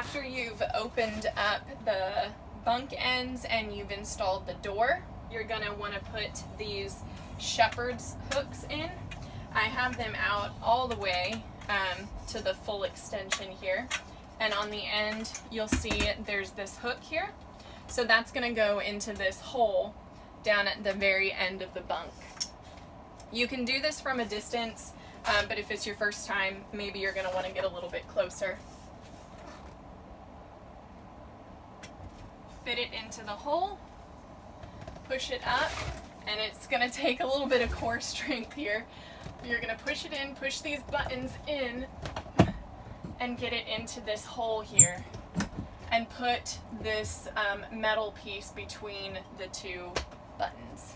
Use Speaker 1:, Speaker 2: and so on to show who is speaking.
Speaker 1: after you've opened up the bunk ends and you've installed the door, you're gonna wanna put these shepherd's hooks in. I have them out all the way to the full extension here. And on the end, you'll see there's this hook here. So that's gonna go into this hole down at the very end of the bunk. You can do this from a distance, but if it's your first time, maybe you're gonna wanna get a little bit closer. Fit it into the hole, push it up, and it's gonna take a little bit of core strength here. You're gonna push it in, push these buttons in, and get it into this hole here, and put this metal piece between the two buttons.